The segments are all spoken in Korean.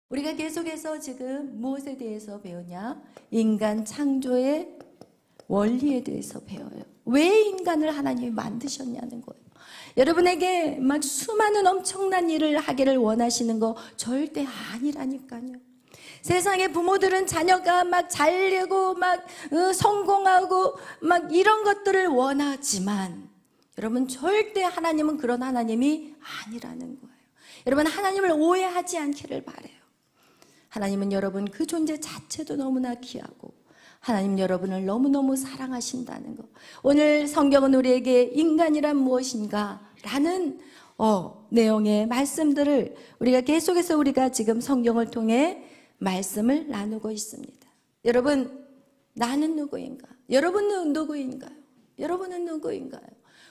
우리가 계속해서 지금 무엇에 대해서 배우냐? 인간 창조의 원리에 대해서 배워요. 왜 인간을 하나님이 만드셨냐는 거예요. 여러분에게 막 수많은 엄청난 일을 하기를 원하시는 거 절대 아니라니까요. 세상의 부모들은 자녀가 막 잘되고 막 성공하고 막 이런 것들을 원하지만 여러분 절대 하나님은 그런 하나님이 아니라는 거예요. 여러분 하나님을 오해하지 않기를 바라요. 하나님은 여러분 그 존재 자체도 너무나 귀하고 하나님 여러분을 너무너무 사랑하신다는 거. 오늘 성경은 우리에게 인간이란 무엇인가 라는 내용의 말씀들을 우리가 계속해서 우리가 지금 성경을 통해 말씀을 나누고 있습니다. 여러분, 나는 누구인가? 여러분은 누구인가요? 여러분은 누구인가요?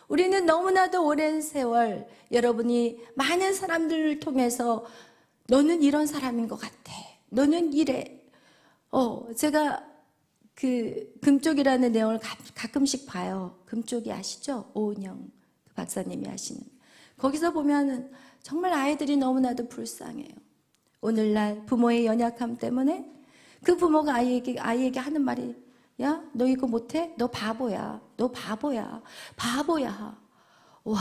우리는 너무나도 오랜 세월 여러분이 많은 사람들을 통해서 너는 이런 사람인 것 같아. 너는 이래. 제가 그 금쪽이라는 내용을 가끔씩 봐요. 금쪽이 아시죠? 오은영 박사님이 하시는. 거기서 보면은 정말 아이들이 너무나도 불쌍해요. 오늘날 부모의 연약함 때문에 그 부모가 아이에게 하는 말이 야, 너 이거 못해? 너 바보야. 너 바보야. 바보야. 와,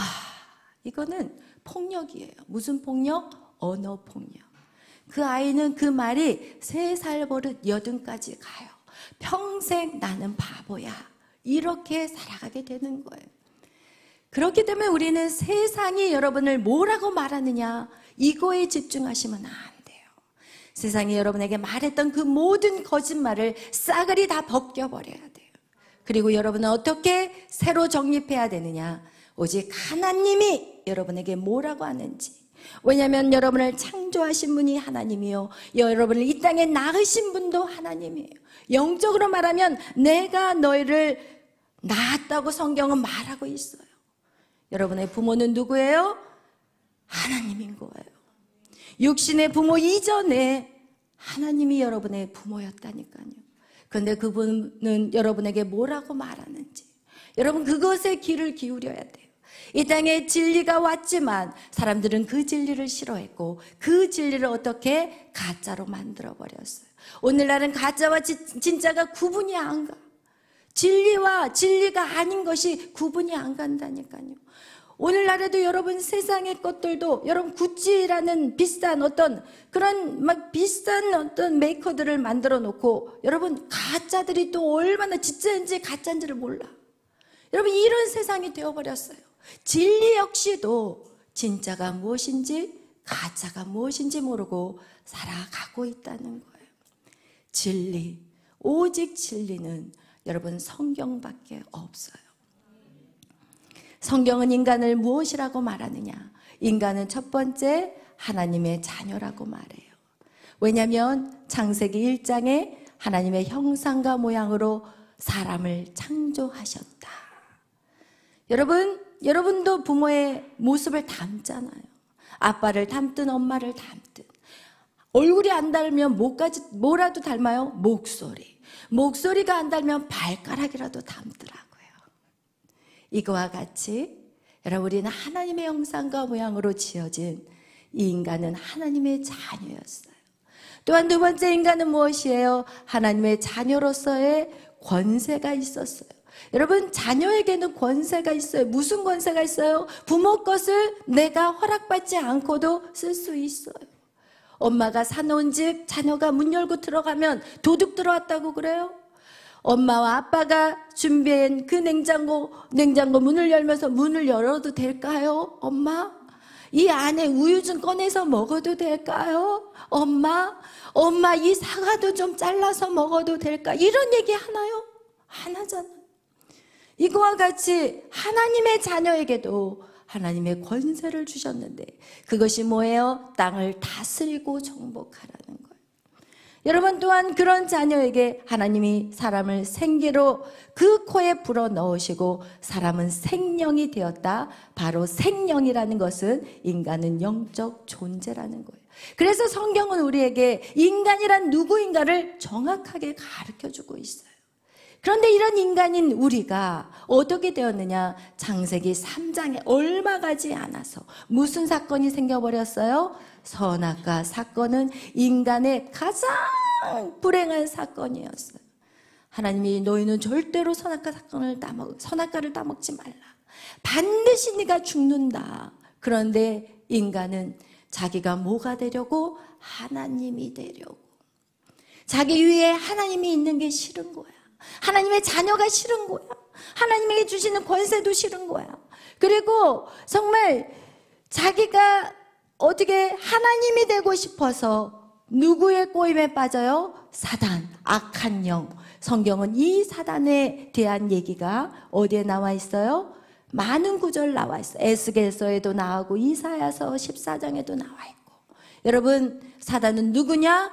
이거는 폭력이에요. 무슨 폭력? 언어 폭력. 그 아이는 그 말이 3살 버릇 80까지 가요. 평생 나는 바보야. 이렇게 살아가게 되는 거예요. 그렇기 때문에 우리는 세상이 여러분을 뭐라고 말하느냐 이거에 집중하시면 안 돼요. 세상이 여러분에게 말했던 그 모든 거짓말을 싸그리 다 벗겨버려야 돼요. 그리고 여러분은 어떻게 새로 정립해야 되느냐, 오직 하나님이 여러분에게 뭐라고 하는지. 왜냐하면 여러분을 창조하신 분이 하나님이요, 여러분을 이 땅에 낳으신 분도 하나님이에요. 영적으로 말하면 내가 너희를 낳았다고 성경은 말하고 있어요. 여러분의 부모는 누구예요? 하나님인 거예요. 육신의 부모 이전에 하나님이 여러분의 부모였다니까요. 그런데 그분은 여러분에게 뭐라고 말하는지 여러분 그것에 귀를 기울여야 돼요. 이 땅에 진리가 왔지만 사람들은 그 진리를 싫어했고 그 진리를 어떻게 가짜로 만들어버렸어요. 오늘날은 가짜와 진짜가 구분이 안 가. 진리와 진리가 아닌 것이 구분이 안 간다니까요. 오늘날에도 여러분 세상의 것들도 여러분 구찌라는 비싼 어떤 그런 막 비싼 어떤 메이커들을 만들어 놓고 여러분 가짜들이 또 얼마나 진짜인지 가짜인지를 몰라. 여러분 이런 세상이 되어버렸어요. 진리 역시도 진짜가 무엇인지 가짜가 무엇인지 모르고 살아가고 있다는 거예요. 진리, 오직 진리는 여러분 성경밖에 없어요. 성경은 인간을 무엇이라고 말하느냐? 인간은 첫 번째 하나님의 자녀라고 말해요. 왜냐하면 창세기 1장에 하나님의 형상과 모양으로 사람을 창조하셨다. 여러분도 부모의 모습을 닮잖아요. 아빠를 닮든 엄마를 닮든. 얼굴이 안 닮으면 뭐라도 닮아요? 목소리가 안 닮으면 발가락이라도 닮더라고요. 이거와 같이 여러분 우리는 하나님의 형상과 모양으로 지어진 이 인간은 하나님의 자녀였어요. 또한 두 번째 인간은 무엇이에요? 하나님의 자녀로서의 권세가 있었어요. 여러분 자녀에게는 권세가 있어요. 무슨 권세가 있어요? 부모 것을 내가 허락받지 않고도 쓸 수 있어요. 엄마가 사놓은 집 자녀가 문 열고 들어가면 도둑 들어왔다고 그래요? 엄마와 아빠가 준비한 그 냉장고 문을 열면서 문을 열어도 될까요? 엄마? 이 안에 우유 좀 꺼내서 먹어도 될까요? 엄마 이 사과도 좀 잘라서 먹어도 될까? 이런 얘기 하나요? 안 하잖아. 이거와 같이 하나님의 자녀에게도 하나님의 권세를 주셨는데 그것이 뭐예요? 땅을 다스리고 정복하라는 거예요. 여러분 또한 그런 자녀에게 하나님이 사람을 생기로 그 코에 불어 넣으시고 사람은 생명이 되었다. 바로 생명이라는 것은 인간은 영적 존재라는 거예요. 그래서 성경은 우리에게 인간이란 누구인가를 정확하게 가르쳐주고 있어요. 그런데 이런 인간인 우리가 어떻게 되었느냐? 창세기 3장에 얼마 가지 않아서 무슨 사건이 생겨버렸어요? 선악과 사건은 인간의 가장 불행한 사건이었어요. 하나님이 너희는 절대로 선악과를 따먹지 말라. 반드시 네가 죽는다. 그런데 인간은 자기가 뭐가 되려고? 하나님이 되려고. 자기 위에 하나님이 있는 게 싫은 거야. 하나님의 자녀가 싫은 거야. 하나님에게 주시는 권세도 싫은 거야. 그리고 정말 자기가 어떻게 하나님이 되고 싶어서 누구의 꼬임에 빠져요? 사단, 악한 영. 성경은 이 사단에 대한 얘기가 어디에 나와 있어요? 많은 구절 나와 있어요. 에스겔서에도 나오고 이사야서 14장에도 나와 있고. 여러분, 사단은 누구냐?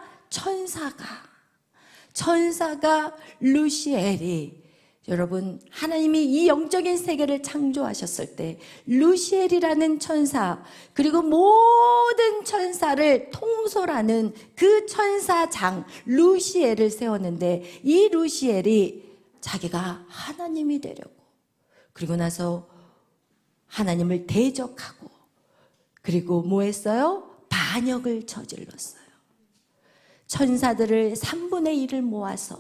천사가 루시엘이, 여러분, 하나님이 이 영적인 세계를 창조하셨을 때 루시엘이라는 천사, 그리고 모든 천사를 통솔하는 그 천사장 루시엘을 세웠는데, 이 루시엘이 자기가 하나님이 되려고, 그리고 나서 하나님을 대적하고, 그리고 뭐 했어요? 반역을 저질렀어요. 천사들을 3분의 1을 모아서,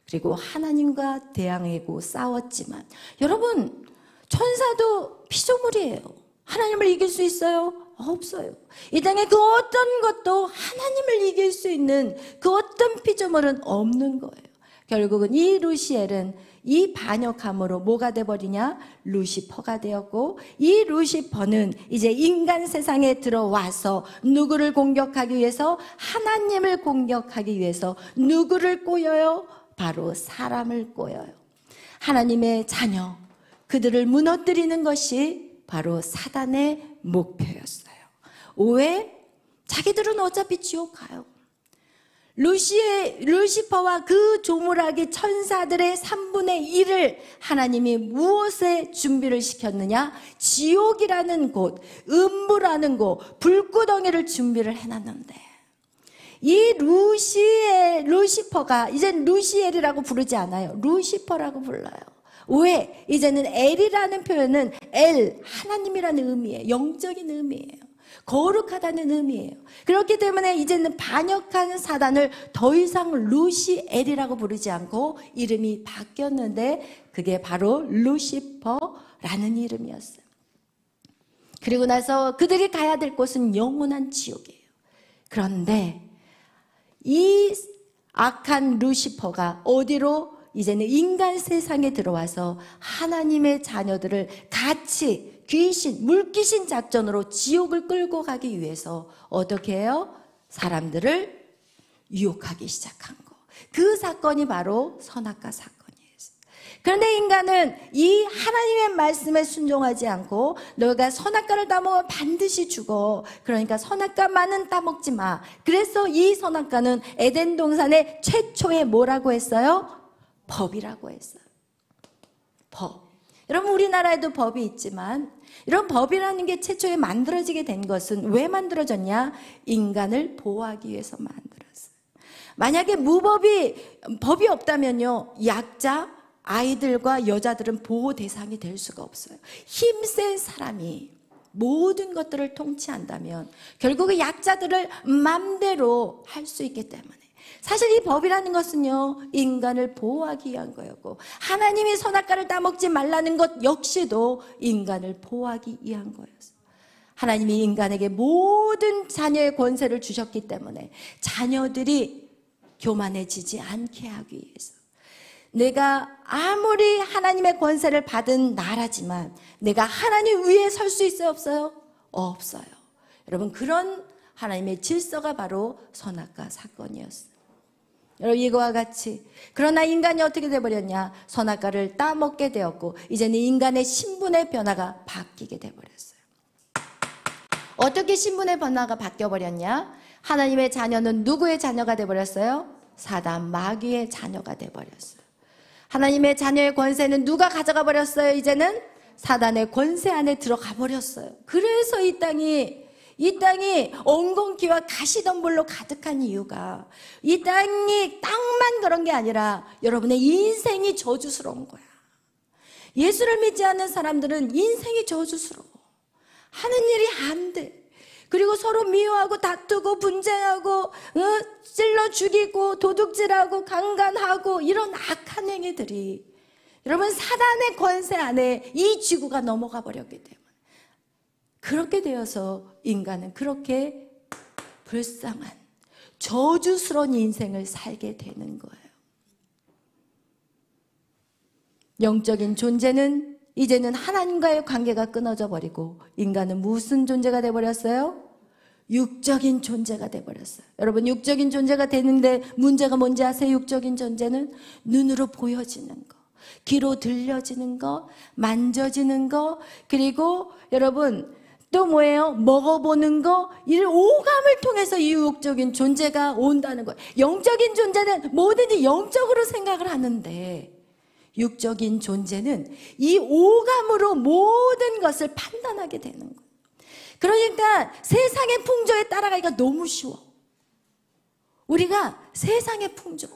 그리고 하나님과 대항하고 싸웠지만, 여러분, 천사도 피조물이에요. 하나님을 이길 수 있어요? 없어요. 이 땅에 그 어떤 것도 하나님을 이길 수 있는 그 어떤 피조물은 없는 거예요. 결국은 이 루시엘은 이 반역함으로 뭐가 돼버리냐? 루시퍼가 되었고, 이 루시퍼는 이제 인간 세상에 들어와서 누구를 공격하기 위해서? 하나님을 공격하기 위해서 누구를 꼬여요? 바로 사람을 꼬여요. 하나님의 자녀, 그들을 무너뜨리는 것이 바로 사단의 목표였어요. 왜? 자기들은 어차피 지옥 가요. 루시퍼와 그 조물아기 천사들의 3분의 1을 하나님이 무엇에 준비를 시켰느냐? 지옥이라는 곳, 음부라는 곳, 불구덩이를 준비를 해놨는데, 이 루시퍼가 이젠 루시엘이라고 부르지 않아요. 루시퍼라고 불러요. 왜? 이제는 엘이라는 표현은 하나님이라는 의미예요. 영적인 의미예요. 거룩하다는 의미예요. 그렇기 때문에 이제는 반역한 사단을 더 이상 루시엘이라고 부르지 않고 이름이 바뀌었는데, 그게 바로 루시퍼라는 이름이었어요. 그리고 나서 그들이 가야 될 곳은 영원한 지옥이에요. 그런데 이 악한 루시퍼가 어디로? 이제는 인간 세상에 들어와서 하나님의 자녀들을 같이 물귀신 작전으로 지옥을 끌고 가기 위해서 어떻게 해요? 사람들을 유혹하기 시작한 거. 그 사건이 바로 선악과 사건이에요. 그런데 인간은 이 하나님의 말씀에 순종하지 않고, 너가 선악과를 따먹으면 반드시 죽어. 그러니까 선악과만은 따먹지 마. 그래서 이 선악과는 에덴 동산의 최초의 뭐라고 했어요? 법이라고 했어요. 법. 여러분, 우리나라에도 법이 있지만, 이런 법이라는 게 최초에 만들어지게 된 것은 왜 만들어졌냐? 인간을 보호하기 위해서 만들었어요. 만약에 법이 없다면요, 약자, 아이들과 여자들은 보호 대상이 될 수가 없어요. 힘센 사람이 모든 것들을 통치한다면 결국은 약자들을 맘대로 할 수 있기 때문에, 사실 이 법이라는 것은요, 인간을 보호하기 위한 거였고, 하나님이 선악과를 따먹지 말라는 것 역시도 인간을 보호하기 위한 거였어요. 하나님이 인간에게 모든 자녀의 권세를 주셨기 때문에 자녀들이 교만해지지 않게 하기 위해서, 내가 아무리 하나님의 권세를 받은 나라지만 내가 하나님 위에 설 수 있어요? 없어요? 없어요. 여러분, 그런 하나님의 질서가 바로 선악과 사건이었어요. 여러분, 이거와 같이, 그러나 인간이 어떻게 돼버렸냐? 선악과를 따먹게 되었고, 이제는 인간의 신분의 변화가 바뀌게 돼버렸어요. 어떻게 신분의 변화가 바뀌어버렸냐? 하나님의 자녀는 누구의 자녀가 돼버렸어요? 사단, 마귀의 자녀가 돼버렸어요. 하나님의 자녀의 권세는 누가 가져가 버렸어요? 이제는 사단의 권세 안에 들어가 버렸어요. 그래서 이 땅이 이 땅이 엉겅퀴와 가시덤불로 가득한 이유가 이 땅이 땅만 그런 게 아니라 여러분의 인생이 저주스러운 거야. 예수를 믿지 않는 사람들은 인생이 저주스러워. 하는 일이 안 돼. 그리고 서로 미워하고 다투고 분쟁하고 찔러 죽이고 도둑질하고 강간하고 이런 악한 행위들이 여러분 사단의 권세 안에 이 지구가 넘어가 버렸기 때문에 그렇게 되어서 인간은 그렇게 불쌍한 저주스러운 인생을 살게 되는 거예요. 영적인 존재는 이제는 하나님과의 관계가 끊어져 버리고 인간은 무슨 존재가 돼버렸어요? 육적인 존재가 돼버렸어요. 여러분 육적인 존재가 되는데 문제가 뭔지 아세요? 육적인 존재는 눈으로 보여지는 거, 귀로 들려지는 거, 만져지는 거, 그리고 여러분 또 뭐예요? 먹어보는 거, 이 오감을 통해서 이 육적인 존재가 온다는 거예요. 영적인 존재는 뭐든지 영적으로 생각을 하는데 육적인 존재는 이 오감으로 모든 것을 판단하게 되는 거예요. 그러니까 세상의 풍조에 따라가기가 너무 쉬워. 우리가 세상의 풍조,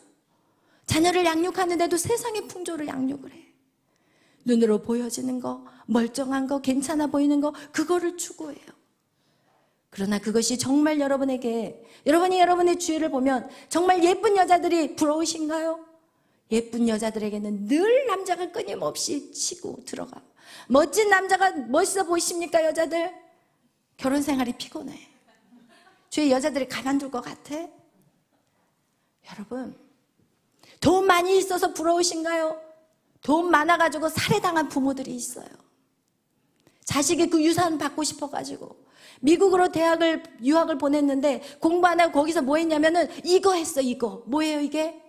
자녀를 양육하는데도 세상의 풍조를 양육을 해. 눈으로 보여지는 거, 멀쩡한 거, 괜찮아 보이는 거, 그거를 추구해요. 그러나 그것이 정말 여러분에게, 여러분이 여러분의 주위를 보면 정말 예쁜 여자들이 부러우신가요? 예쁜 여자들에게는 늘 남자가 끊임없이 치고 들어가. 멋진 남자가 멋있어 보이십니까, 여자들? 결혼 생활이 피곤해. 주위 여자들이 가만둘 것 같아? 여러분, 돈 많이 있어서 부러우신가요? 돈 많아가지고 살해당한 부모들이 있어요. 자식이 그 유산 받고 싶어가지고 미국으로 유학을 보냈는데 공부 안 하고 거기서 뭐 했냐면은 이거 했어. 이거 뭐예요 이게?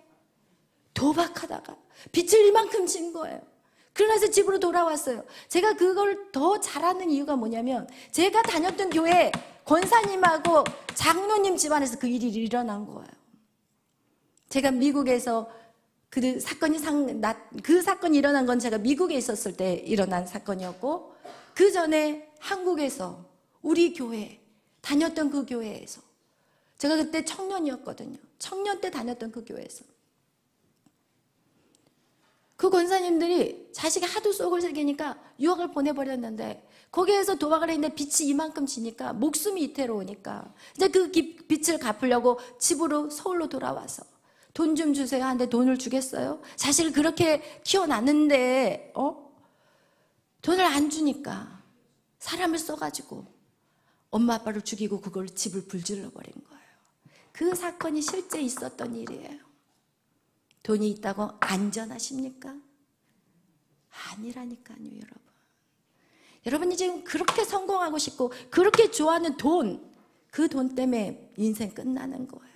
도박하다가 빚을 이만큼 진 거예요. 그러나서 집으로 돌아왔어요. 제가 그걸 더 잘하는 이유가 뭐냐면 제가 다녔던 교회 권사님하고 장로님 집안에서 그 일이 일어난 거예요. 제가 미국에서 그 사건이 일어난 건 제가 미국에 있었을 때 일어난 사건이었고, 그 전에 한국에서 우리 교회 다녔던 그 교회에서, 제가 그때 청년이었거든요. 청년 때 다녔던 그 교회에서 그 권사님들이 자식이 하도 속을 새기니까 유학을 보내버렸는데, 거기에서 도박을 했는데 빚이 이만큼 지니까 목숨이 이태로우니까 이제 그 빚을 갚으려고 집으로 서울로 돌아와서 돈 좀 주세요 하는데 돈을 주겠어요? 자식을 그렇게 키워놨는데 돈을 안 주니까 사람을 써가지고 엄마 아빠를 죽이고 그걸 집을 불질러 버린 거예요. 그 사건이 실제 있었던 일이에요. 돈이 있다고 안전하십니까? 아니라니까요, 여러분. 여러분이 지금 그렇게 성공하고 싶고 그렇게 좋아하는 돈, 그 돈 때문에 인생 끝나는 거예요.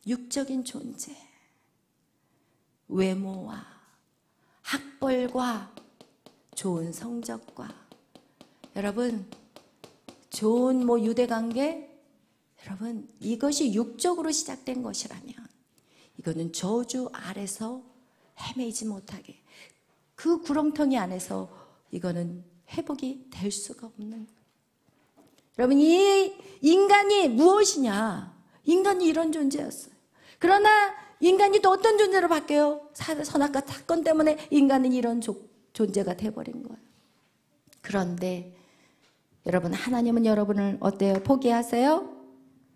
육적인 존재, 외모와 학벌과 좋은 성적과 여러분 좋은 유대관계, 여러분 이것이 육적으로 시작된 것이라면 이거는 저주 아래서 헤매지 못하게, 그 구렁텅이 안에서 이거는 회복이 될 수가 없는 거예요. 여러분 이 인간이 무엇이냐? 인간이 이런 존재였어요. 그러나 인간이 또 어떤 존재로 바뀌어요? 선악과 사건 때문에 인간은 이런 존재가 돼버린 거예요. 그런데 여러분 하나님은 여러분을 어때요? 포기하세요?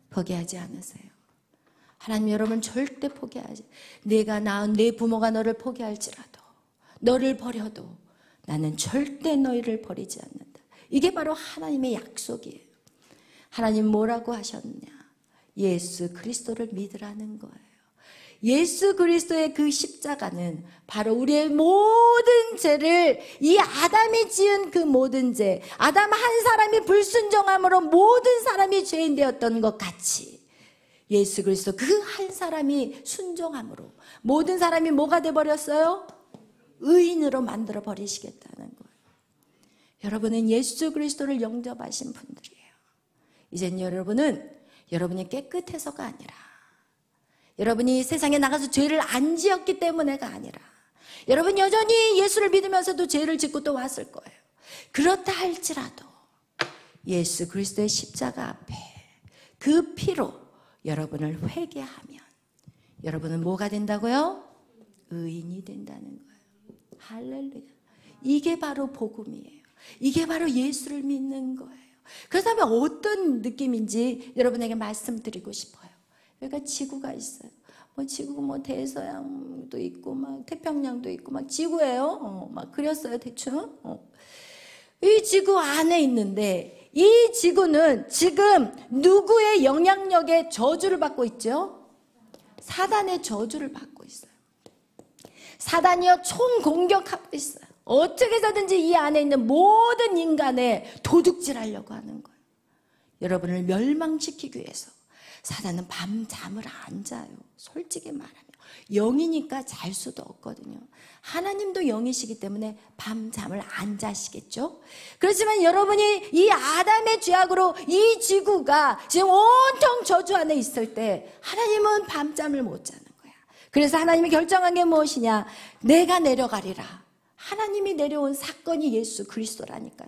포기하지 않으세요. 하나님 여러분 절대 포기하지. 내가 낳은 내 부모가 너를 포기할지라도, 너를 버려도 나는 절대 너희를 버리지 않는다. 이게 바로 하나님의 약속이에요. 하나님 뭐라고 하셨냐? 예수 그리스도를 믿으라는 거예요. 예수 그리스도의 그 십자가는 바로 우리의 모든 죄를, 이 아담이 지은 그 모든 죄, 아담 한 사람이 불순종함으로 모든 사람이 죄인 되었던 것 같이 예수 그리스도 그 한 사람이 순종함으로 모든 사람이 뭐가 돼버렸어요? 의인으로 만들어 버리시겠다는 거예요. 여러분은 예수 그리스도를 영접하신 분들이에요. 이젠 여러분이 깨끗해서가 아니라, 여러분이 세상에 나가서 죄를 안 지었기 때문에가 아니라, 여러분 여전히 예수를 믿으면서도 죄를 짓고 또 왔을 거예요. 그렇다 할지라도 예수 그리스도의 십자가 앞에 그 피로 여러분을 회개하면 여러분은 뭐가 된다고요? 의인이 된다는 거예요. 할렐루야. 이게 바로 복음이에요. 이게 바로 예수를 믿는 거예요. 그렇다면 어떤 느낌인지 여러분에게 말씀드리고 싶어요. 여기가 지구가 있어요. 지구가 대서양도 있고 태평양도 있고 지구예요. 막 그렸어요 대충. 이 지구 안에 있는데 이 지구는 지금 누구의 영향력에 저주를 받고 있죠? 사단의 저주를 받고 있어요. 사단이요 총공격하고 있어요. 어떻게 해서든지 이 안에 있는 모든 인간을 도둑질하려고 하는 거예요. 여러분을 멸망시키기 위해서 사단은 밤잠을 안 자요. 솔직히 말하면 영이니까 잘 수도 없거든요. 하나님도 영이시기 때문에 밤잠을 안 자시겠죠. 그렇지만 여러분이 이 아담의 죄악으로 이 지구가 지금 온통 저주 안에 있을 때 하나님은 밤잠을 못 자는 거야. 그래서 하나님이 결정한 게 무엇이냐? 내가 내려가리라. 하나님이 내려온 사건이 예수 그리스도라니까요.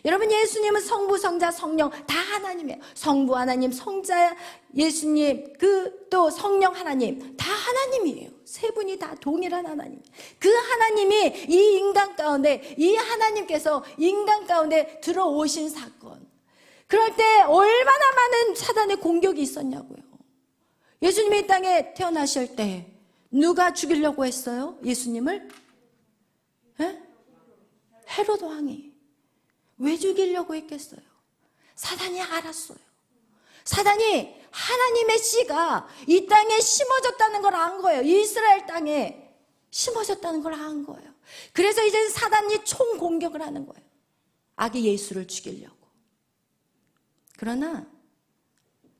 여러분, 예수님은 성부, 성자, 성령 다 하나님이에요. 성부 하나님, 성자 예수님, 또 성령 하나님 다 하나님이에요. 세 분이 다 동일한 하나님. 그 하나님이 이 인간 가운데, 이 하나님께서 인간 가운데 들어오신 사건. 그럴 때 얼마나 많은 사단의 공격이 있었냐고요. 예수님이 이 땅에 태어나실 때 누가 죽이려고 했어요? 예수님을? 헤롯 왕이. 왜 죽이려고 했겠어요? 사단이 알았어요. 사단이 하나님의 씨가 이 땅에 심어졌다는 걸 안 거예요. 이스라엘 땅에 심어졌다는 걸 안 거예요. 그래서 이제 사단이 총공격을 하는 거예요. 아기 예수를 죽이려고. 그러나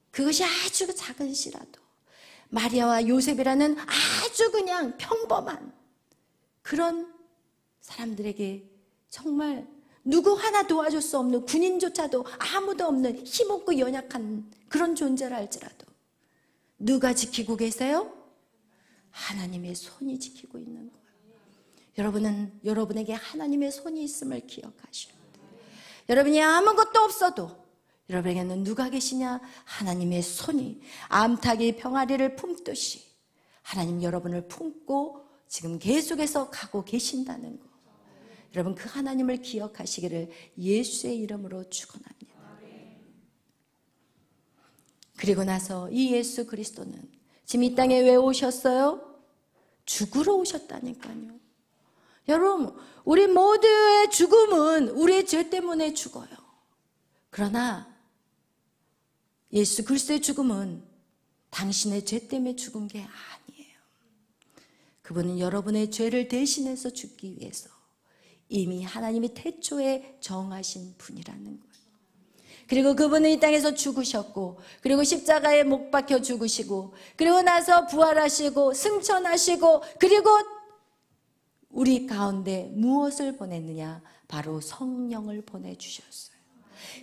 그것이 아주 작은 씨라도 마리아와 요셉이라는 아주 그냥 평범한 그런 사람들에게 정말 누구 하나 도와줄 수 없는, 군인조차도 아무도 없는 힘없고 연약한 그런 존재라 할지라도 누가 지키고 계세요? 하나님의 손이 지키고 있는 거예요. 여러분은 여러분에게 하나님의 손이 있음을 기억하셔야 돼요. 여러분이 아무것도 없어도 여러분에게는 누가 계시냐? 하나님의 손이 암탉이 병아리를 품듯이 하나님 여러분을 품고 지금 계속해서 가고 계신다는 거. 여러분, 그 하나님을 기억하시기를 예수의 이름으로 축원합니다. 그리고 나서 이 예수 그리스도는 지금 이 땅에 왜 오셨어요? 죽으러 오셨다니까요. 여러분, 우리 모두의 죽음은 우리의 죄 때문에 죽어요. 그러나 예수 그리스도의 죽음은 당신의 죄 때문에 죽은 게 아니에요. 그분은 여러분의 죄를 대신해서 죽기 위해서 이미 하나님이 태초에 정하신 분이라는 거예요. 그리고 그분은 이 땅에서 죽으셨고, 그리고 십자가에 못 박혀 죽으시고, 그리고 나서 부활하시고 승천하시고, 그리고 우리 가운데 무엇을 보냈느냐? 바로 성령을 보내주셨어요.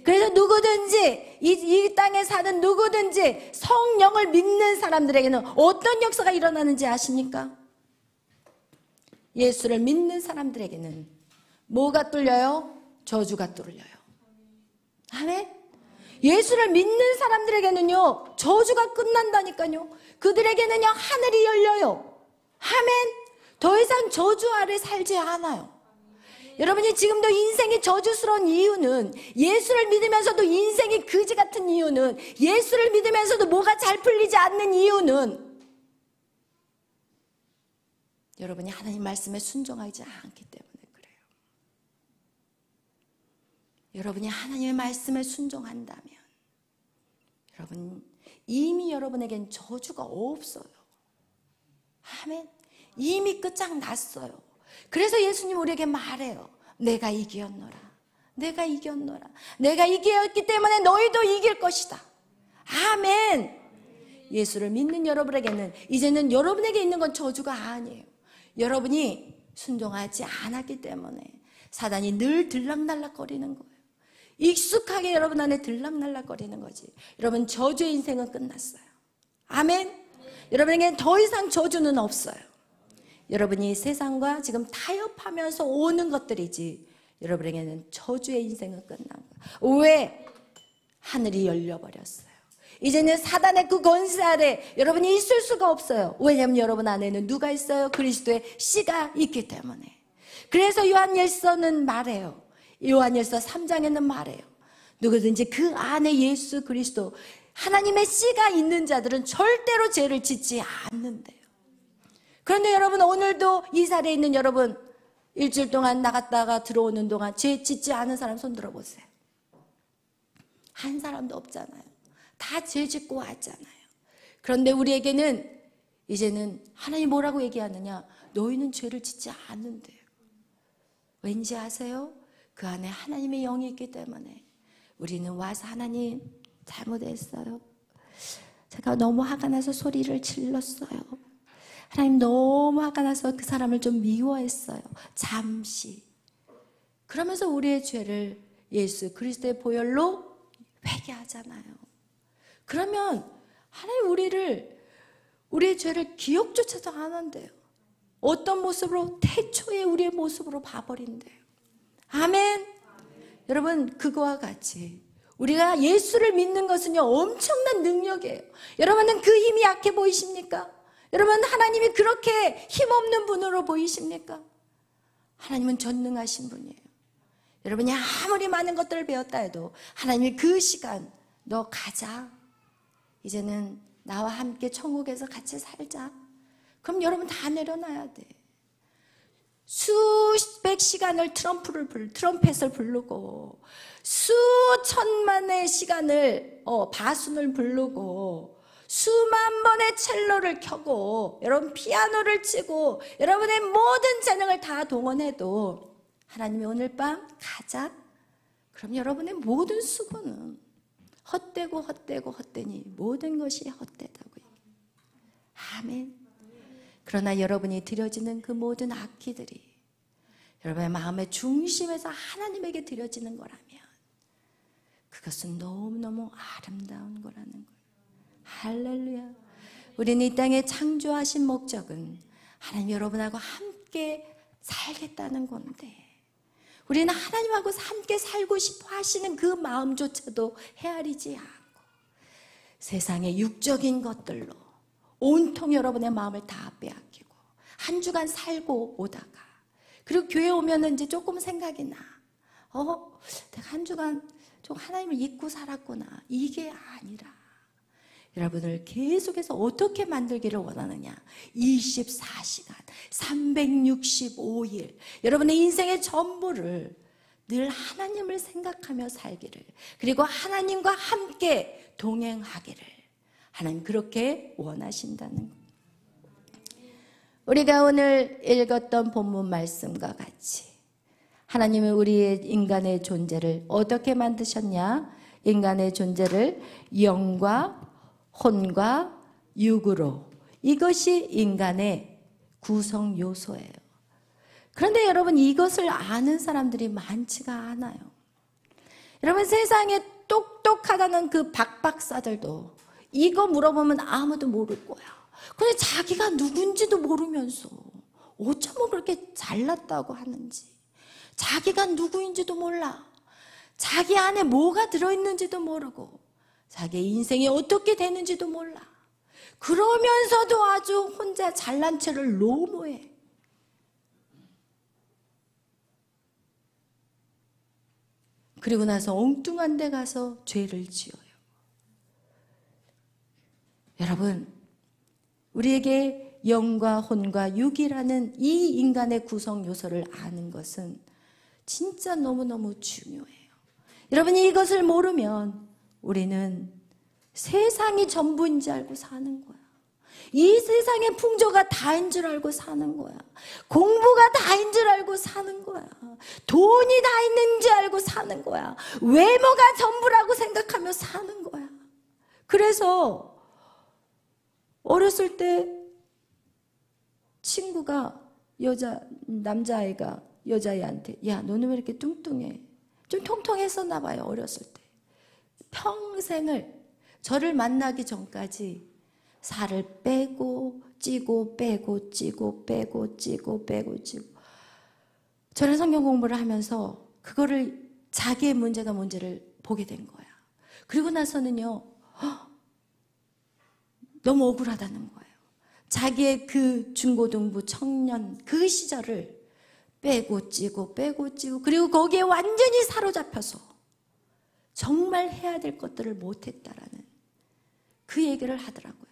그래서 누구든지 이 땅에 사는 누구든지 성령을 믿는 사람들에게는 어떤 역사가 일어나는지 아십니까? 예수를 믿는 사람들에게는 뭐가 뚫려요? 저주가 뚫려요. 아멘? 예수를 믿는 사람들에게는요, 저주가 끝난다니까요. 그들에게는요, 하늘이 열려요. 아멘? 더 이상 저주 아래 살지 않아요. 여러분이 지금도 인생이 저주스러운 이유는, 예수를 믿으면서도 인생이 그지 같은 이유는, 예수를 믿으면서도 뭐가 잘 풀리지 않는 이유는 여러분이 하나님 말씀에 순종하지 않기 때문에 그래요. 여러분이 하나님의 말씀에 순종한다면 여러분, 이미 여러분에겐 저주가 없어요. 아멘. 이미 끝장났어요. 그래서 예수님 우리에게 말해요. 내가 이겼노라. 내가 이겼노라. 내가 이겼기 때문에 너희도 이길 것이다. 아멘. 예수를 믿는 여러분에게는 이제는 여러분에게 있는 건 저주가 아니에요. 여러분이 순종하지 않았기 때문에 사단이 늘 들락날락거리는 거예요. 익숙하게 여러분 안에 들락날락거리는 거지. 여러분, 저주의 인생은 끝났어요. 아멘. 여러분에게는 더 이상 저주는 없어요. 여러분이 세상과 지금 타협하면서 오는 것들이지 여러분에게는 저주의 인생은 끝난 거예요. 왜? 하늘이 열려버렸어요. 이제는 사단의 그 권세 아래 여러분이 있을 수가 없어요. 왜냐하면 여러분 안에는 누가 있어요? 그리스도의 씨가 있기 때문에. 그래서 요한일서는 말해요. 요한일서 3장에는 말해요. 누구든지 그 안에 예수 그리스도 하나님의 씨가 있는 자들은 절대로 죄를 짓지 않는데요. 그런데 여러분 오늘도 이 자리에 있는 여러분 일주일 동안 나갔다가 들어오는 동안 죄 짓지 않은 사람 손 들어보세요. 한 사람도 없잖아요. 다 죄 짓고 왔잖아요. 그런데 우리에게는 이제는 하나님 뭐라고 얘기하느냐? 너희는 죄를 짓지 않는데요. 왠지 아세요? 그 안에 하나님의 영이 있기 때문에 우리는 와서 하나님 잘못했어요. 제가 너무 화가 나서 소리를 질렀어요. 하나님 너무 화가 나서 그 사람을 좀 미워했어요. 잠시. 그러면서 우리의 죄를 예수 그리스도의 보혈로 회개하잖아요. 그러면 하나님 우리의 죄를 기억조차도 안 한대요. 어떤 모습으로? 태초에 우리의 모습으로 봐버린대요. 아멘. 여러분 그거와 같이 우리가 예수를 믿는 것은요 엄청난 능력이에요. 여러분은 그 힘이 약해 보이십니까? 여러분 하나님이 그렇게 힘없는 분으로 보이십니까? 하나님은 전능하신 분이에요. 여러분이 아무리 많은 것들을 배웠다 해도 하나님이 그 시간 너 가자. 이제는 나와 함께 천국에서 같이 살자. 그럼 여러분 다 내려놔야 돼. 수백 시간을 트럼펫을 부르고 수천만의 시간을 바순을 부르고 수만 번의 첼로를 켜고 여러분 피아노를 치고 여러분의 모든 재능을 다 동원해도 하나님이 오늘 밤 가자. 그럼 여러분의 모든 수고는 헛되니 모든 것이 헛되다고 얘기해요. 아멘. 그러나 여러분이 드려지는 그 모든 악기들이 여러분의 마음의 중심에서 하나님에게 드려지는 거라면 그것은 너무너무 아름다운 거라는 거예요. 할렐루야. 우리는 이 땅에 창조하신 목적은 하나님 여러분하고 함께 살겠다는 건데 우리는 하나님하고 함께 살고 싶어 하시는 그 마음조차도 헤아리지 않고 세상의 육적인 것들로 온통 여러분의 마음을 다 빼앗기고 한 주간 살고 오다가 그리고 교회 오면은 이제 조금 생각이 나. 내가 한 주간 좀 하나님을 잊고 살았구나. 이게 아니라 여러분을 계속해서 어떻게 만들기를 원하느냐? 24시간, 365일 여러분의 인생의 전부를 늘 하나님을 생각하며 살기를 그리고 하나님과 함께 동행하기를 하나님 그렇게 원하신다는 거예요. 우리가 오늘 읽었던 본문 말씀과 같이 하나님은 우리의 인간의 존재를 어떻게 만드셨냐? 인간의 존재를 영과 혼과 육으로 이것이 인간의 구성 요소예요. 그런데 여러분 이것을 아는 사람들이 많지가 않아요. 여러분 세상에 똑똑하다는 그 박박사들도 이거 물어보면 아무도 모를 거야. 근데 자기가 누군지도 모르면서 어쩌면 그렇게 잘났다고 하는지 자기가 누구인지도 몰라. 자기 안에 뭐가 들어있는지도 모르고 자기 인생이 어떻게 되는지도 몰라. 그러면서도 아주 혼자 잘난 체를 너무 해. 그리고 나서 엉뚱한 데 가서 죄를 지어요. 여러분, 우리에게 영과 혼과 육이라는 이 인간의 구성 요소를 아는 것은 진짜 너무너무 중요해요. 여러분이 이것을 모르면 우리는 세상이 전부인 줄 알고 사는 거야. 이 세상의 풍조가 다인 줄 알고 사는 거야. 공부가 다인 줄 알고 사는 거야. 돈이 다 있는 줄 알고 사는 거야. 외모가 전부라고 생각하며 사는 거야. 그래서 어렸을 때 친구가 남자아이가 여자애한테 야 너는 왜 이렇게 뚱뚱해? 좀 통통했었나 봐요. 어렸을 때. 평생을 저를 만나기 전까지 살을 빼고 찌고 빼고 찌고 빼고 찌고 빼고 찌고 저는 성경 공부를 하면서 그거를 자기의 문제가 뭔지를 보게 된 거야. 그리고 나서는요, 너무 억울하다는 거예요. 자기의 그 중고등부 청년 그 시절을 빼고 찌고 그리고 거기에 완전히 사로잡혀서 정말 해야 될 것들을 못했다라는 그 얘기를 하더라고요.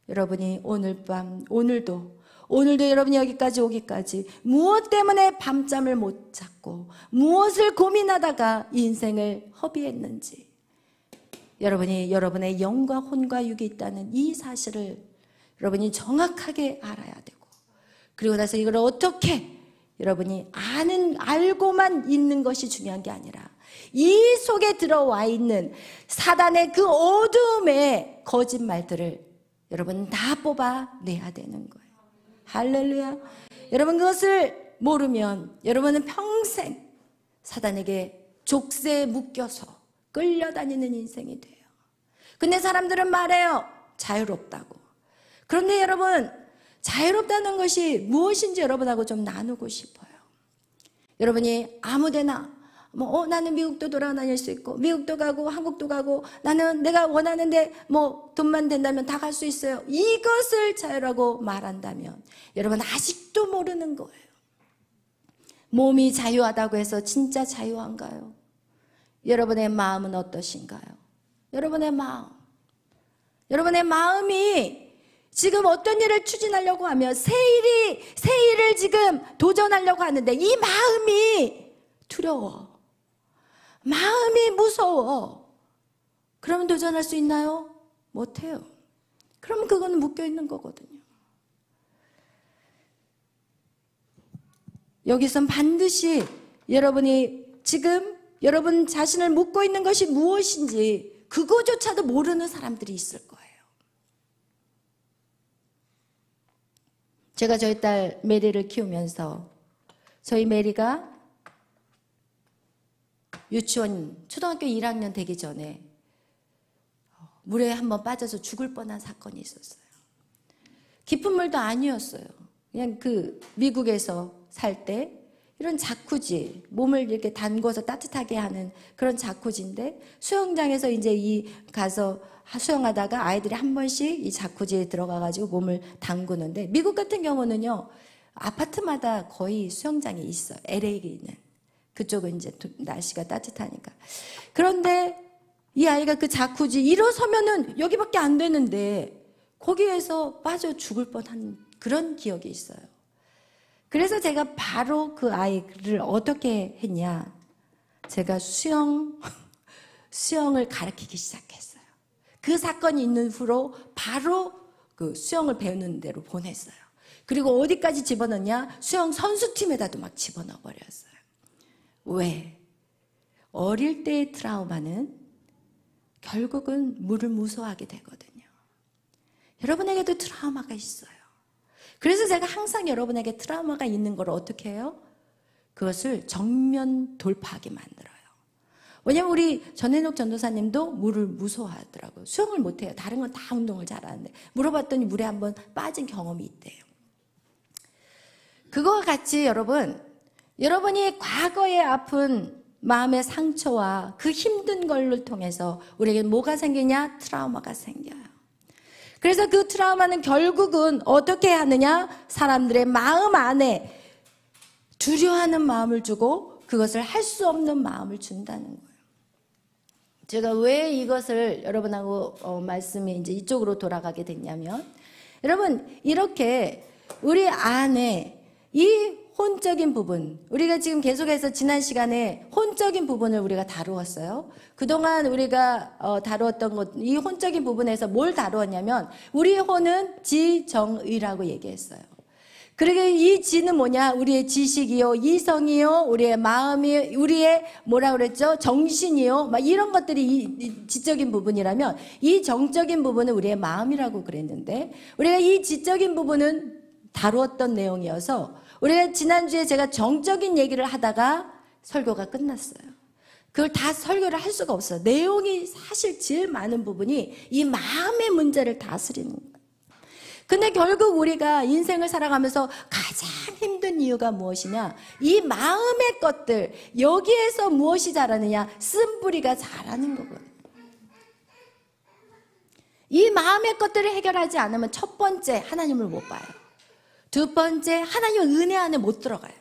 여러분이 오늘 밤, 오늘도 여러분이 여기까지 오기까지 무엇 때문에 밤잠을 못 잤고 무엇을 고민하다가 인생을 허비했는지, 여러분이 여러분의 영과 혼과 육이 있다는 이 사실을 여러분이 정확하게 알아야 되고, 그리고 나서 이걸 어떻게 여러분이 알고만 있는 것이 중요한 게 아니라 이 속에 들어와 있는 사단의 그 어둠의 거짓말들을 여러분 다 뽑아내야 되는 거예요. 할렐루야. 여러분 그것을 모르면 여러분은 평생 사단에게 족쇄에 묶여서 끌려다니는 인생이 돼요. 근데 사람들은 말해요. 자유롭다고. 그런데 여러분, 자유롭다는 것이 무엇인지 여러분하고 좀 나누고 싶어요. 여러분이 아무데나 나는 미국도 돌아다닐 수 있고 미국도 가고 한국도 가고 나는 내가 원하는데 돈만 된다면 다 갈 수 있어요. 이것을 자유라고 말한다면 여러분 아직도 모르는 거예요. 몸이 자유하다고 해서 진짜 자유한가요? 여러분의 마음은 어떠신가요? 여러분의 마음이 지금 어떤 일을 추진하려고 하며 새 일을 지금 도전하려고 하는데 이 마음이 두려워. 마음이 무서워. 그러면 도전할 수 있나요? 못해요. 그러면 그거는 묶여있는 거거든요. 여기선 반드시 여러분이 지금 여러분 자신을 묶고 있는 것이 무엇인지 그거조차도 모르는 사람들이 있을 거예요. 제가 저희 딸 메리를 키우면서 저희 메리가 유치원 초등학교 1학년 되기 전에 물에 한번 빠져서 죽을 뻔한 사건이 있었어요. 깊은 물도 아니었어요. 그냥 그 미국에서 살 때 이런 자쿠지, 몸을 이렇게 담궈서 따뜻하게 하는 그런 자쿠지인데 수영장에서 이제 가서 수영하다가 아이들이 한 번씩 이 자쿠지에 들어가가지고 몸을 담그는데, 미국 같은 경우는요 아파트마다 거의 수영장이 있어요. LA에 있는 그쪽은 이제 날씨가 따뜻하니까. 그런데 이 아이가 그 자쿠지 일어서면은 여기밖에 안 되는데 거기에서 빠져 죽을 뻔한 그런 기억이 있어요. 그래서 제가 바로 그 아이를 어떻게 했냐, 제가 수영을 가르치기 시작했어요. 그 사건이 있는 후로 바로 그 수영을 배우는 데로 보냈어요. 그리고 어디까지 집어넣냐, 수영 선수팀에다도 막 집어넣어 버렸어요. 왜? 어릴 때의 트라우마는 결국은 물을 무서워하게 되거든요. 여러분에게도 트라우마가 있어요. 그래서 제가 항상 여러분에게 트라우마가 있는 걸 어떻게 해요? 그것을 정면 돌파하게 만들어요. 왜냐면 우리 전혜옥 전도사님도 물을 무서워하더라고요. 수영을 못해요. 다른 건 다 운동을 잘하는데 물어봤더니 물에 한번 빠진 경험이 있대요. 그거와 같이 여러분이 과거에 아픈 마음의 상처와 그 힘든 걸로 통해서 우리에게 뭐가 생기냐? 트라우마가 생겨요. 그래서 그 트라우마는 결국은 어떻게 하느냐? 사람들의 마음 안에 두려워하는 마음을 주고 그것을 할 수 없는 마음을 준다는 거예요. 제가 왜 이것을 여러분하고 말씀이 이제 이쪽으로 돌아가게 됐냐면, 여러분 이렇게 우리 안에 이 혼적인 부분, 우리가 지금 계속해서 지난 시간에 혼적인 부분을 우리가 다루었어요. 그동안 우리가 다루었던 것, 이 혼적인 부분에서 뭘 다루었냐면 우리의 혼은 지정의라고 얘기했어요. 그리고 이 지는 뭐냐? 우리의 지식이요, 이성이요, 우리의 마음이, 우리의 뭐라 그랬죠? 정신이요, 막 이런 것들이 이 지적인 부분이라면 이 정적인 부분은 우리의 마음이라고 그랬는데, 우리가 이 지적인 부분은 다루었던 내용이어서 우리가 지난주에 제가 정적인 얘기를 하다가 설교가 끝났어요. 그걸 다 설교를 할 수가 없어요. 내용이 사실 제일 많은 부분이 이 마음의 문제를 다스리는 거예요. 근데 결국 우리가 인생을 살아가면서 가장 힘든 이유가 무엇이냐? 이 마음의 것들, 여기에서 무엇이 자라느냐? 쓴뿌리가 자라는 거거든요. 이 마음의 것들을 해결하지 않으면 첫 번째, 하나님을 못 봐요. 두 번째, 하나님의 은혜 안에 못 들어가요.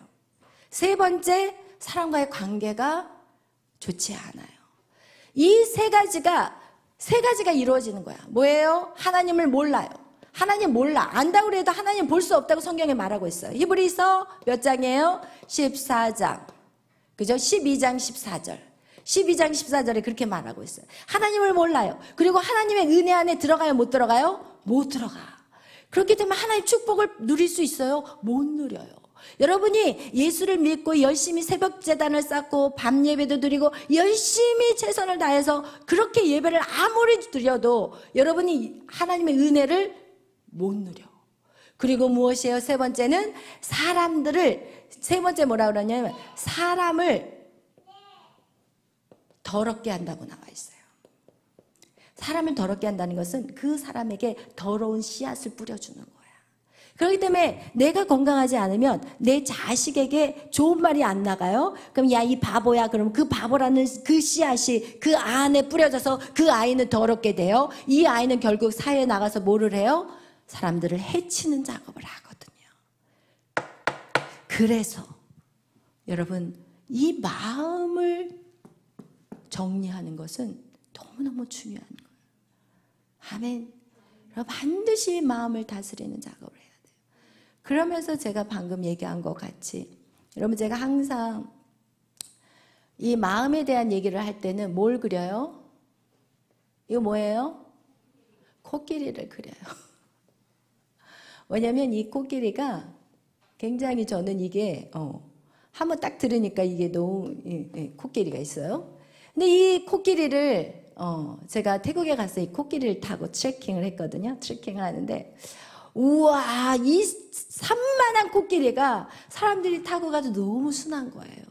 세 번째, 사람과의 관계가 좋지 않아요. 이 세 가지가 이루어지는 거야. 뭐예요? 하나님을 몰라요. 하나님 몰라. 안다고 해도 하나님 볼 수 없다고 성경에 말하고 있어요. 히브리서 몇 장이에요? 14장. 그죠? 12장 14절. 12장 14절에 그렇게 말하고 있어요. 하나님을 몰라요. 그리고 하나님의 은혜 안에 들어가요? 못 들어가요? 못 들어가. 그렇기 때문에 하나님의 축복을 누릴 수 있어요? 못 누려요. 여러분이 예수를 믿고 열심히 새벽 제단을 쌓고 밤 예배도 드리고 열심히 최선을 다해서 그렇게 예배를 아무리 드려도 여러분이 하나님의 은혜를 못 누려. 그리고 무엇이에요? 세 번째는 세 번째 뭐라 그러냐면 사람을 더럽게 한다고 나와 있어요. 사람을 더럽게 한다는 것은 그 사람에게 더러운 씨앗을 뿌려주는 거예요. 그렇기 때문에 내가 건강하지 않으면 내 자식에게 좋은 말이 안 나가요. 그럼 야, 이 바보야. 그럼 그 바보라는 그 씨앗이 그 안에 뿌려져서 그 아이는 더럽게 돼요. 이 아이는 결국 사회에 나가서 뭐를 해요? 사람들을 해치는 작업을 하거든요. 그래서 여러분, 이 마음을 정리하는 것은 너무너무 중요한 거예요. 아멘. 반드시 마음을 다스리는 작업을 해요. 그러면서 제가 방금 얘기한 것 같이 여러분, 제가 항상 이 마음에 대한 얘기를 할 때는 뭘 그려요? 이거 뭐예요? 코끼리를 그려요. 왜냐면 이 코끼리가 굉장히 저는 이게 한번 딱 들으니까 이게 너무 코끼리가 있어요. 근데 이 코끼리를 제가 태국에 가서 이 코끼리를 타고 트레킹을 했거든요. 트레킹을 하는데 우와, 이 산만한 코끼리가 사람들이 타고 가도 너무 순한 거예요.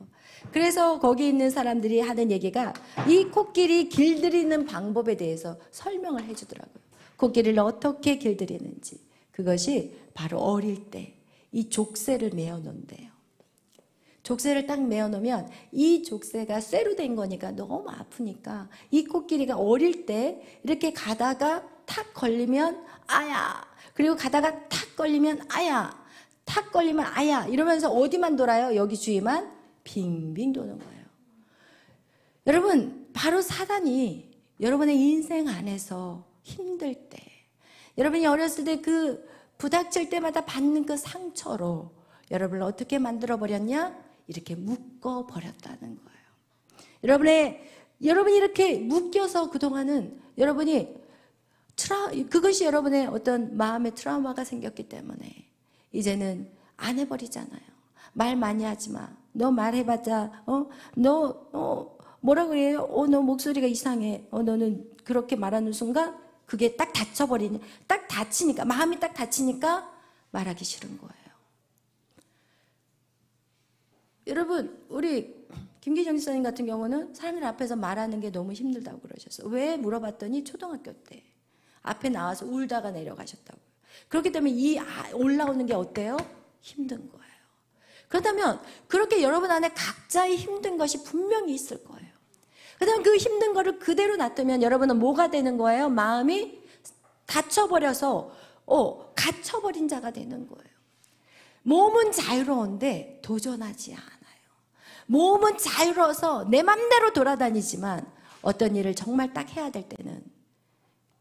그래서 거기 있는 사람들이 하는 얘기가 이 코끼리 길들이는 방법에 대해서 설명을 해주더라고요. 코끼리를 어떻게 길들이는지. 그것이 바로 어릴 때 이 족쇄를 메어 놓는데요. 족쇄를 딱 메어 놓으면 이 족쇄가 쇠로 된 거니까 너무 아프니까 이 코끼리가 어릴 때 이렇게 가다가 탁 걸리면 아야, 그리고 가다가 탁 걸리면 아야, 탁 걸리면 아야, 이러면서 어디만 돌아요? 여기 주위만 빙빙 도는 거예요. 여러분, 바로 사단이 여러분의 인생 안에서 힘들 때, 여러분이 어렸을 때 그 부닥칠 때마다 받는 그 상처로 여러분을 어떻게 만들어 버렸냐? 이렇게 묶어 버렸다는 거예요. 여러분이 이렇게 묶여서 그동안은 여러분이 그것이 여러분의 어떤 마음의 트라우마가 생겼기 때문에 이제는 안 해버리잖아요. 말 많이 하지 마. 너 말해봤자 너 뭐라 그래요? 너 목소리가 이상해. 너는 그렇게 말하는 순간 그게 딱 다치니까 마음이 딱 다치니까 말하기 싫은 거예요. 여러분, 우리 김기정 지사님 같은 경우는 사람들 앞에서 말하는 게 너무 힘들다고 그러셨어요. 왜 물어봤더니 초등학교 때 앞에 나와서 울다가 내려가셨다고요. 그렇기 때문에 올라오는 게 어때요? 힘든 거예요. 그렇다면 그렇게 여러분 안에 각자의 힘든 것이 분명히 있을 거예요. 그다음 그 힘든 거를 그대로 놔두면 여러분은 뭐가 되는 거예요? 마음이 닫혀버려서 갇혀버린 자가 되는 거예요. 몸은 자유로운데 도전하지 않아요. 몸은 자유로워서 내 맘대로 돌아다니지만 어떤 일을 정말 딱 해야 될 때는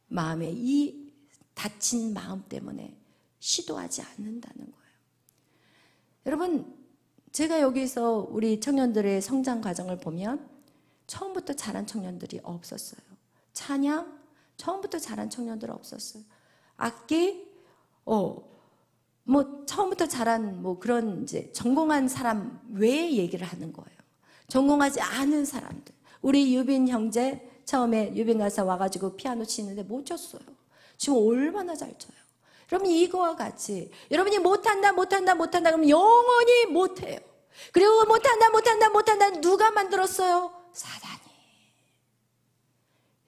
마음에 이 닫힌 마음 때문에 시도하지 않는다는 거예요. 여러분, 제가 여기서 우리 청년들의 성장 과정을 보면 처음부터 잘한 청년들이 없었어요. 찬양, 처음부터 잘한 청년들 없었어요. 악기, 처음부터 잘한 그런 이제 전공한 사람 외에 얘기를 하는 거예요. 전공하지 않은 사람들. 우리 유빈 형제 처음에 유빈 가서 와가지고 피아노 치는데 못 쳤어요. 지금 얼마나 잘 쳐요. 여러분, 이거와 같이 여러분이 못한다 그러면 영원히 못해요. 그리고 못한다 누가 만들었어요? 사단이.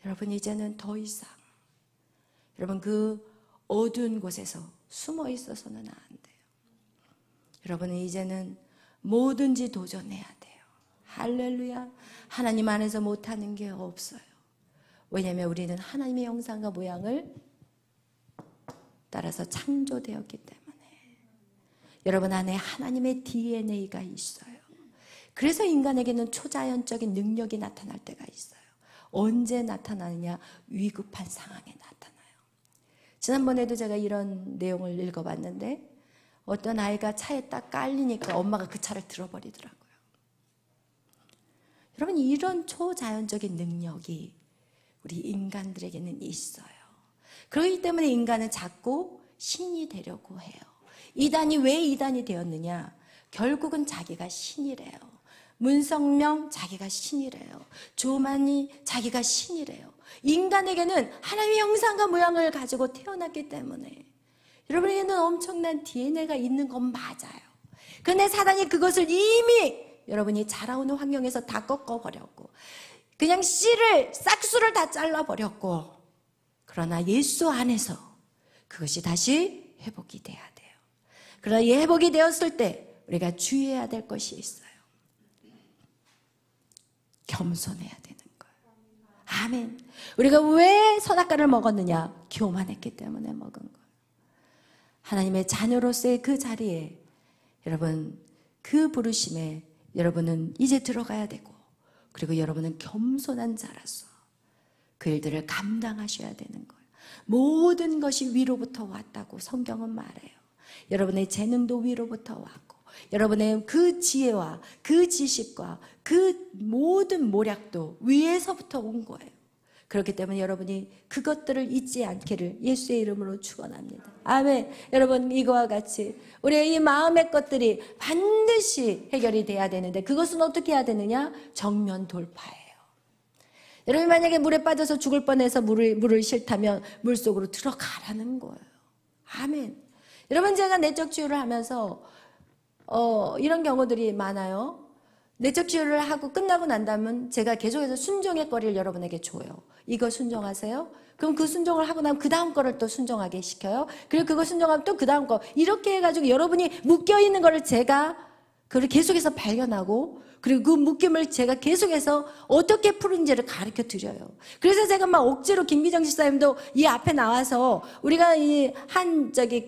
여러분, 이제는 더 이상 여러분 그 어두운 곳에서 숨어 있어서는 안 돼요. 여러분은 이제는 뭐든지 도전해야 돼요. 할렐루야. 하나님 안에서 못하는 게 없어요. 왜냐하면 우리는 하나님의 형상과 모양을 따라서 창조되었기 때문에 여러분 안에 하나님의 DNA가 있어요. 그래서 인간에게는 초자연적인 능력이 나타날 때가 있어요. 언제 나타나느냐? 위급한 상황에 나타나요. 지난번에도 제가 이런 내용을 읽어봤는데 어떤 아이가 차에 딱 깔리니까 엄마가 그 차를 들어버리더라고요. 여러분 이런 초자연적인 능력이 우리 인간들에게는 있어요. 그렇기 때문에 인간은 자꾸 신이 되려고 해요. 이단이 왜 이단이 되었느냐? 결국은 자기가 신이래요. 문성명 자기가 신이래요. 조만이 자기가 신이래요. 인간에게는 하나님의 형상과 모양을 가지고 태어났기 때문에 여러분에게는 엄청난 DNA가 있는 건 맞아요. 그런데 사단이 그것을 이미 여러분이 자라오는 환경에서 다 꺾어버렸고 그냥 씨를 싹수를 다 잘라버렸고 그러나 예수 안에서 그것이 다시 회복이 돼야 돼요. 그러나 이 회복이 되었을 때 우리가 주의해야 될 것이 있어요. 겸손해야 되는 거예요. 아멘. 우리가 왜 선악과를 먹었느냐? 교만했기 때문에 먹은 거예요. 하나님의 자녀로서의 그 자리에 여러분 그 부르심에 여러분은 이제 들어가야 되고 그리고 여러분은 겸손한 자라서 그 일들을 감당하셔야 되는 거예요. 모든 것이 위로부터 왔다고 성경은 말해요. 여러분의 재능도 위로부터 왔고 여러분의 그 지혜와 그 지식과 그 모든 모략도 위에서부터 온 거예요. 그렇기 때문에 여러분이 그것들을 잊지 않기를 예수의 이름으로 축원합니다. 아멘. 여러분 이거와 같이 우리의 이 마음의 것들이 반드시 해결이 돼야 되는데 그것은 어떻게 해야 되느냐? 정면 돌파예요. 여러분이 만약에 물에 빠져서 죽을 뻔해서 물을 싫다면 물속으로 들어가라는 거예요. 아멘. 여러분 제가 내적 치유를 하면서 이런 경우들이 많아요. 내적 치유를 하고 끝나고 난다면 제가 계속해서 순종의 거리를 여러분에게 줘요. 이거 순종하세요. 그럼 그 순종을 하고 나면 그 다음 거를 또 순종하게 시켜요. 그리고 그거 순종하면 또 그 다음 거 이렇게 해가지고 여러분이 묶여있는 거를 제가 그걸 계속해서 발견하고 그리고 그 묶임을 제가 계속해서 어떻게 푸는지를 가르쳐 드려요. 그래서 제가 막 억지로 김기정 집사님도 이 앞에 나와서 우리가 이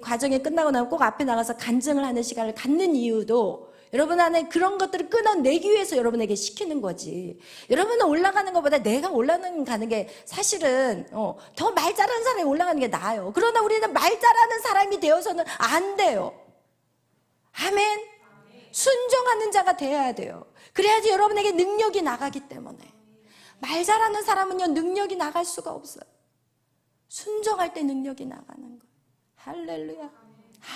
과정이 끝나고 나면 꼭 앞에 나가서 간증을 하는 시간을 갖는 이유도 여러분 안에 그런 것들을 끊어내기 위해서 여러분에게 시키는 거지. 여러분은 올라가는 것보다 내가 올라가는 게 사실은 더 말 잘하는 사람이 올라가는 게 나아요. 그러나 우리는 말 잘하는 사람이 되어서는 안 돼요. 아멘. 순종하는 자가 되어야 돼요. 그래야지 여러분에게 능력이 나가기 때문에. 말 잘하는 사람은요 능력이 나갈 수가 없어요. 순종할 때 능력이 나가는 거예요. 할렐루야.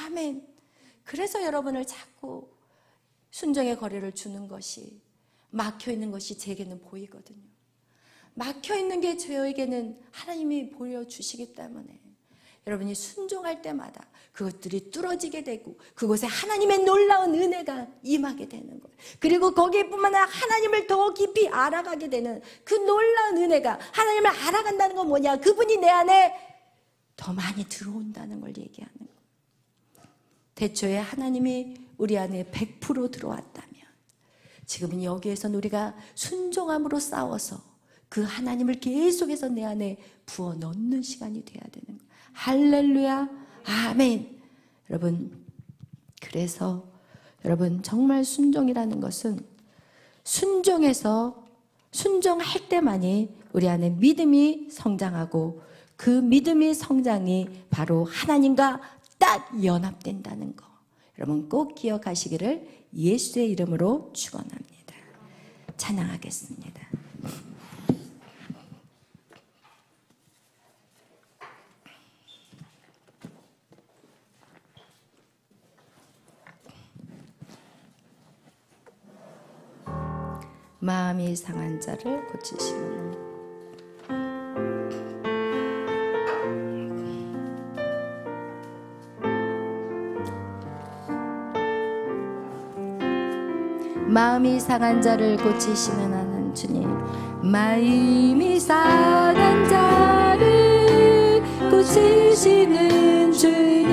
아멘. 그래서 여러분을 자꾸 순종의 거리를 주는 것이 막혀있는 것이 제게는 보이거든요. 막혀있는 게 저에게는 하나님이 보여주시기 때문에 여러분이 순종할 때마다 그것들이 뚫어지게 되고 그곳에 하나님의 놀라운 은혜가 임하게 되는 거예요. 그리고 거기에뿐만 아니라 하나님을 더 깊이 알아가게 되는 그 놀라운 은혜가 하나님을 알아간다는 건 뭐냐? 그분이 내 안에 더 많이 들어온다는 걸 얘기하는 거예요. 대초에 하나님이 우리 안에 100% 들어왔다면 지금은 여기에선 우리가 순종함으로 싸워서 그 하나님을 계속해서 내 안에 부어 넣는 시간이 돼야 되는 거예요. 할렐루야. 아멘. 여러분 그래서 여러분 정말 순종이라는 것은 순종할 때만이 우리 안에 믿음이 성장하고 그 믿음의 성장이 바로 하나님과 딱 연합된다는 거. 여러분 꼭 기억하시기를 예수의 이름으로 축원합니다. 찬양하겠습니다. 마음이 상한 자를 고치시는 마음이 상한 자를 고치시는 하는 주님, 마음이 상한 자를 고치시는 주님,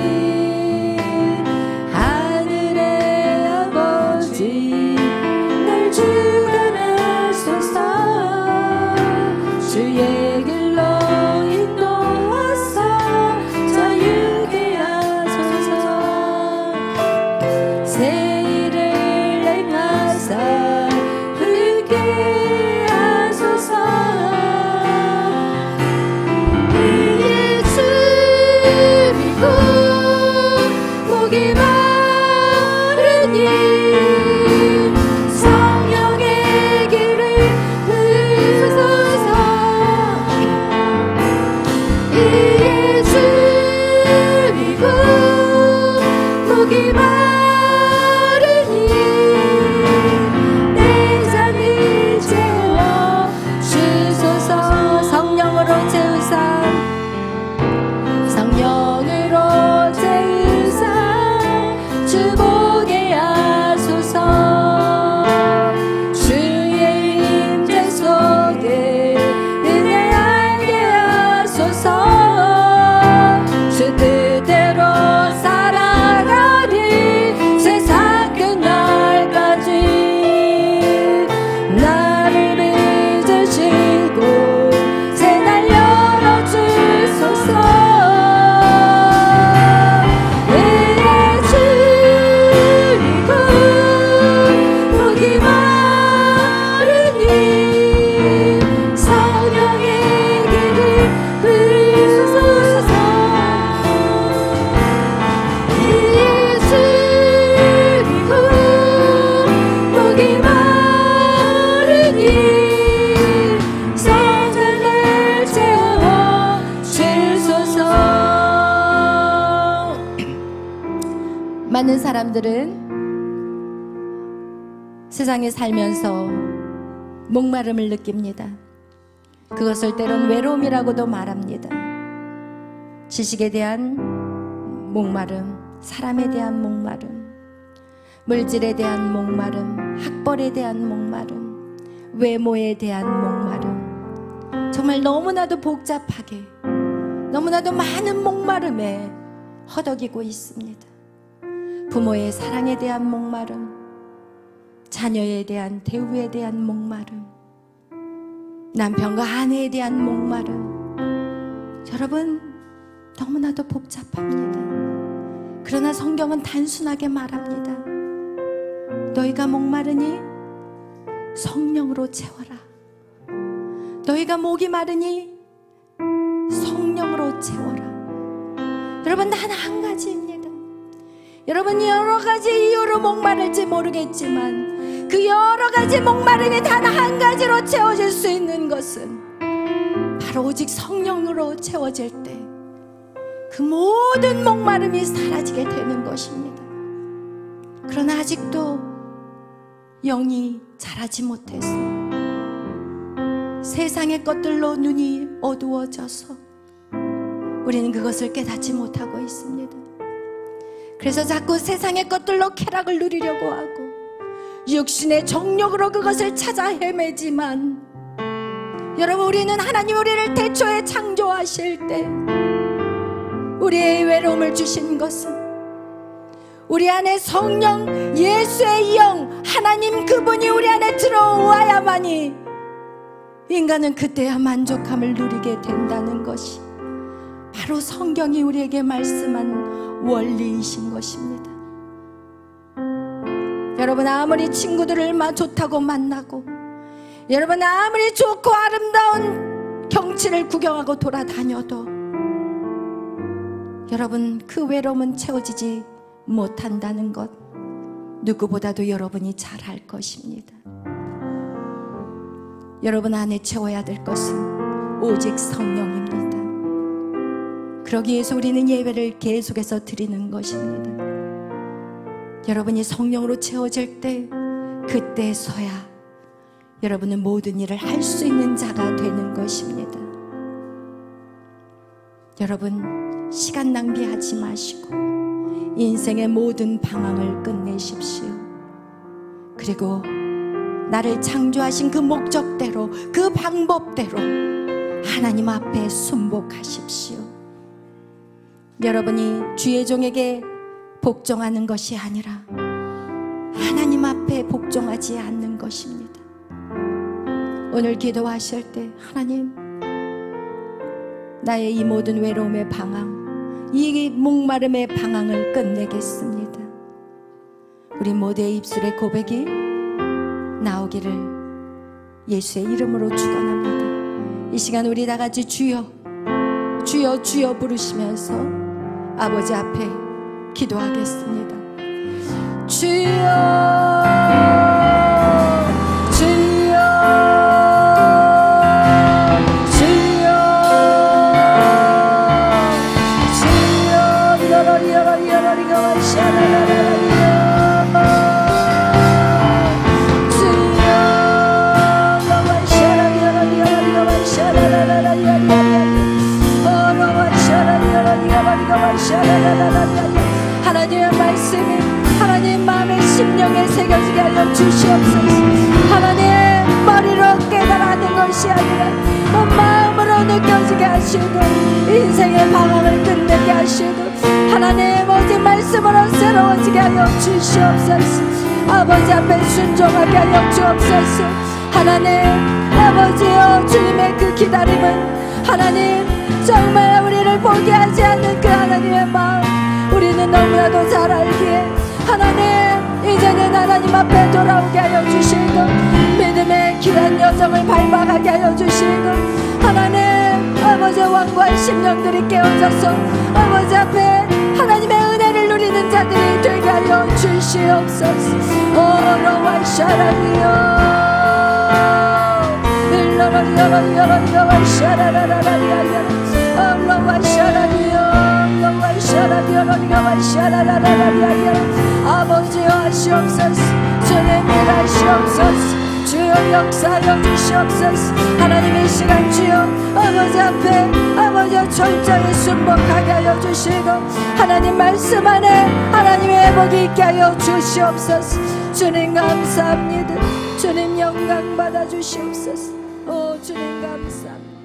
제일을 행하사 흐르게 하소서. 이에 주이고 목이 마르니 성령의 길을 흐르소서. 이에 주이고 목이 마르니 내 잔을 채워 주소서. 성령으로 채우사 성령으로 채우사 주 보게 하소서. 주의 임재 속에 은혜 알게 하소서. 주 뜻대로 살아가리 세상 끝날까지 나를 빚으시고 새날 열어주소서. 내 주이고 목이 마르니 성령의 길을 흐르소서. 이에 주이고 목이 마르니 성전을 채워 주소서. 많은 사람들은 세상에 살면서 목마름을 느낍니다. 그것을 때론 외로움이라고도 말합니다. 지식에 대한 목마름, 사람에 대한 목마름, 물질에 대한 목마름, 학벌에 대한 목마름, 외모에 대한 목마름, 정말 너무나도 복잡하게 너무나도 많은 목마름에 허덕이고 있습니다. 부모의 사랑에 대한 목마름, 자녀에 대한 대우에 대한 목마름, 남편과 아내에 대한 목마름, 여러분 너무나도 복잡합니다. 그러나 성경은 단순하게 말합니다. 너희가 목마르니 성령으로 채워라. 너희가 목이 마르니 성령으로 채워라. 여러분 단 한 가지입니다. 여러분 여러 가지 이유로 목마를지 모르겠지만 그 여러 가지 목마름이 단 한 가지로 채워질 수 있는 것은 바로 오직 성령으로 채워질 때 그 모든 목마름이 사라지게 되는 것입니다. 그러나 아직도 영이 자라지 못해서 세상의 것들로 눈이 어두워져서 우리는 그것을 깨닫지 못하고 있습니다. 그래서 자꾸 세상의 것들로 쾌락을 누리려고 하고 육신의 정욕으로 그것을 찾아 헤매지만, 여러분 우리는 하나님 우리를 태초에 창조하실 때 우리의 외로움을 주신 것은 우리 안에 성령 예수의 영 하나님 그분이 우리 안에 들어와야만이 인간은 그때야 만족함을 누리게 된다는 것이 바로 성경이 우리에게 말씀한 원리이신 것입니다. 여러분 아무리 친구들을 좋다고 만나고, 여러분 아무리 좋고 아름다운 경치를 구경하고 돌아다녀도 여러분 그 외로움은 채워지지 못한다는 것 누구보다도 여러분이 잘 알 것입니다. 여러분 안에 채워야 될 것은 오직 성령입니다. 그러기 위해서 우리는 예배를 계속해서 드리는 것입니다. 여러분이 성령으로 채워질 때 그때서야 여러분은 모든 일을 할 수 있는 자가 되는 것입니다. 여러분 시간 낭비하지 마시고 인생의 모든 방황을 끝내십시오. 그리고 나를 창조하신 그 목적대로 그 방법대로 하나님 앞에 순복하십시오. 여러분이 주의 종에게 복종하는 것이 아니라 하나님 앞에 복종하지 않는 것입니다. 오늘 기도하실 때 하나님, 나의 이 모든 외로움의 방황, 이 목마름의 방황을 끝내겠습니다. 우리 모두의 입술의 고백이 나오기를 예수의 이름으로 축원합니다. 이 시간 우리 다 같이 주여 주여 주여 부르시면서 아버지 앞에 기도하겠습니다. 주여 하나님의 말씀이 하나님 마음의 심령에 새겨지게 하여 주시옵소서. 하나님 머리로 깨달아는 것이 아니라 온 마음으로 느껴지게 하시고 인생의 방황을 끝내게 하시고 하나님 오직 말씀으로 새로워지게 하여 주시옵소서. 아버지 앞에 순종하게 하여 주옵소서. 하나님 아버지여 주님의 그 기다림은 하나님 정말 우리를 포기하지 않는 그 하나님의 마음 우리는 너무나도 잘 알기에 하나님 이제는 하나님 앞에 돌아오게 하여 주시고 믿음의 길한 여정을 밟아가게 하여 주시고 하나님 아버지 완고한 심령들이 깨어져서 아버지 앞에 하나님의 은혜를 누리는 자들이 되게 하여 주시옵소서. 오로와 샤라리요 일러러리여러리여러리여러 샤라라라라리야 올로와 샤라리요 아버지여 하시옵소서. 주님 일하시옵소서. 주여 역사하여 주시옵소서. 하나님의 시간 주여 아버지 앞에 아버지여 철저히 순복하게 하여 주시고 하나님 말씀 안에 하나님의 회복이 있게 하여 주시옵소서. 주님 감사합니다. 주님 영광 받아 주시옵소서. 오 주님 감사합니다.